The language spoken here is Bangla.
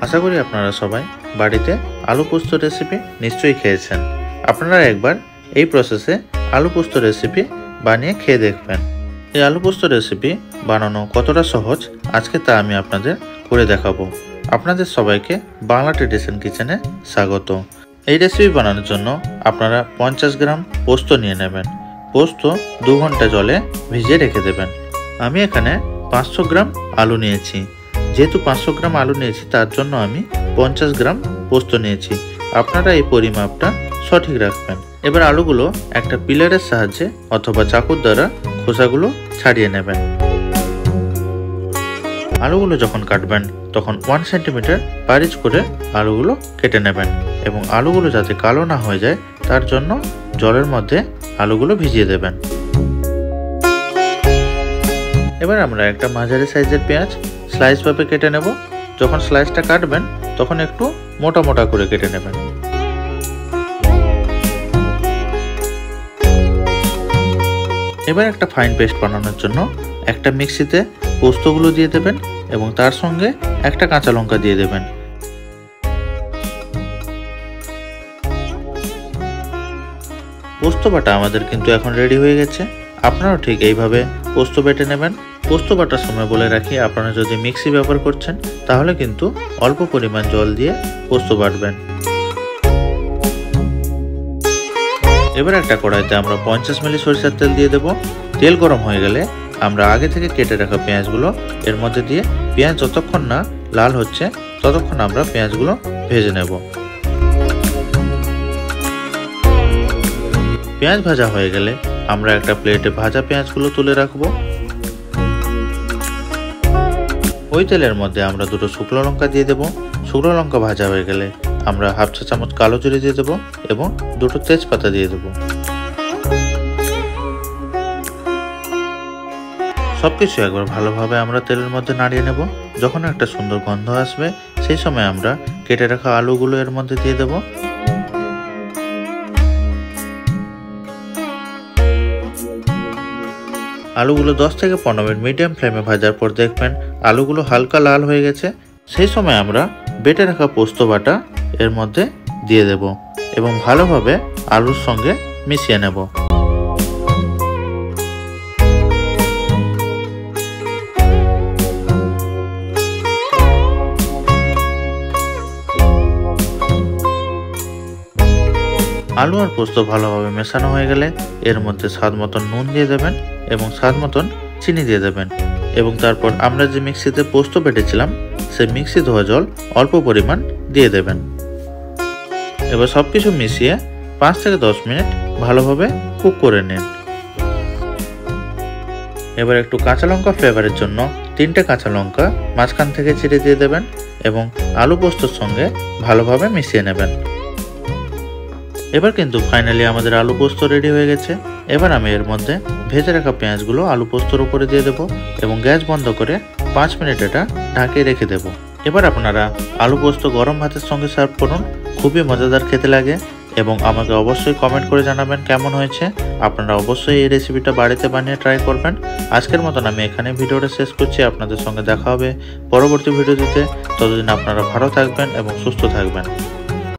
আশা করি আপনারা সবাই বাড়িতে আলু পোস্ত রেসিপি নিশ্চয়ই খেয়েছেন। আপনারা একবার এই প্রসেসে আলু পোস্ত রেসিপি বানিয়ে খেয়ে দেখবেন। এই আলু পোস্ত রেসিপি বানানো কতটা সহজ আজকে তা আমি আপনাদের করে দেখাবো। আপনাদের সবাইকে বাংলা ট্রেডিশন কিচেনে স্বাগত। এই রেসিপি বানানোর জন্য আপনারা 50 গ্রাম পোস্ত নিয়ে নেবেন। পোস্ত 2 ঘন্টা জলে ভিজিয়ে রেখে দেবেন। আমি এখানে 500 গ্রাম আলু নিয়েছি। যেহেতু 500 গ্রাম আলু নিয়েছি তার জন্য আমি 50 গ্রাম পোস্ত নিয়েছি। আপনারা এই পরিমাপটা সঠিক রাখবেন। এবার আলুগুলো একটা পিলারের সাহায্যে অথবা চাকুর দ্বারা খোসাগুলো ছাড়িয়ে নেবেন। আলুগুলো যখন কাটবেন তখন 1 সেন্টিমিটার পারিচ করে আলুগুলো কেটে নেবেন এবং আলুগুলো যাতে কালো না হয়ে যায় তার জন্য জলের মধ্যে আলুগুলো ভিজিয়ে দেবেন। এবার আমরা একটা মাঝারি সাইজের পেঁয়াজ স্লাইস ভাবে কেটে নেব। যখন স্লাইসটা কাটবেন তখন একটু মোটা মোটা করে কেটে নেবেন। এবার একটা ফাইন পেস্ট বানানোর জন্য একটা মিক্সিতে পোস্তগুলো দিয়ে দেবেন এবং তার সঙ্গে একটা কাঁচা লঙ্কা দিয়ে দেবেন। পোস্ত বাটা আমাদের কিন্তু এখন রেডি হয়ে গেছে। আপনারাও ঠিক এইভাবে পোস্ত বেটে নেবেন। পোস্ত বাটার সময় বলে রাখি, আপনারা যদি মিক্সি ব্যবহার করছেন তাহলে কিন্তু অল্প পরিমাণ জল দিয়ে পোস্ত বাটবেন। এবার একটা কড়াইতে আমরা 50 মিলি সরিষার তেল দিয়ে দেব। তেল গরম হয়ে গেলে আমরা আগে থেকে কেটে রাখা পেঁয়াজগুলো এর মধ্যে দিয়ে পেঁয়াজ যতক্ষণ না লাল হচ্ছে ততক্ষণ আমরা পেঁয়াজগুলো ভেজে নেব। পেঁয়াজ ভাজা হয়ে গেলে আমরা একটা প্লেটে ভাজা পেঁয়াজগুলো তুলে রাখবো। ওই তেলের মধ্যে আমরা 2 শুকনো লঙ্কা দিয়ে দেব। শুকনো লঙ্কা ভাজা হয়ে গেলে আমরা হাফ চা চামচ কালো জিরে দিয়ে দেব এবং 2 তেজপাতা দিয়ে দেব। সবকিছু একবার ভালোভাবে আমরা তেলের মধ্যে নাড়িয়ে নেব। যখন একটা সুন্দর গন্ধ আসবে সেই সময় আমরা কেটে রাখা আলুগুলো এর মধ্যে দিয়ে দেব। আলুগুলো 10 থেকে 15 মিনিট মিডিয়াম ফ্লেমে ভাজার পর দেখবেন আলুগুলো হালকা লাল হয়ে গেছে। সেই সময় আমরা বেটে রাখা পোস্ত বাটা এর মধ্যে দিয়ে দেব এবং ভালোভাবে আলুর সঙ্গে মিশিয়ে নেব। আলু আর পোস্ত ভালোভাবে মেশানো হয়ে গেলে এর মধ্যে স্বাদ মতন নুন দিয়ে দেবেন এবং স্বাদ মতন চিনি দিয়ে দেবেন এবং তারপর আমরা যে মিক্সিতে পোস্ত বেটেছিলাম সেই মিক্সি ধোয়া জল অল্প পরিমাণ দিয়ে দেবেন। এবার সবকিছু মিশিয়ে 5 থেকে 10 মিনিট ভালোভাবে কুক করে নিন। এবার একটু কাঁচা লঙ্কা ফ্লেভারের জন্য 3টে কাঁচা লঙ্কা মাঝখান থেকে চিড়ে দিয়ে দেবেন এবং আলু পোস্তর সঙ্গে ভালোভাবে মিশিয়ে নেবেন। এবার কিন্তু ফাইনালি আমাদের আলু পোস্ত রেডি হয়ে গেছে। এবার আমি এর মধ্যে ভেজে রাখা পেঁয়াজগুলো আলু পোস্তর উপরে দিয়ে দেবো এবং গ্যাস বন্ধ করে 5 মিনিট এটা ঢাকিয়ে রেখে দেব। এবার আপনারা আলু পোস্ত গরম ভাতের সঙ্গে সার্ভ করুন। খুবই মজাদার খেতে লাগে এবং আমাকে অবশ্যই কমেন্ট করে জানাবেন কেমন হয়েছে। আপনারা অবশ্যই এই রেসিপিটা বাড়িতে বানিয়ে ট্রাই করবেন। আজকের মতন আমি এখানে ভিডিওটা শেষ করছি। আপনাদের সঙ্গে দেখা হবে পরবর্তী ভিডিওতে। ততদিন আপনারা ভালো থাকবেন এবং সুস্থ থাকবেন।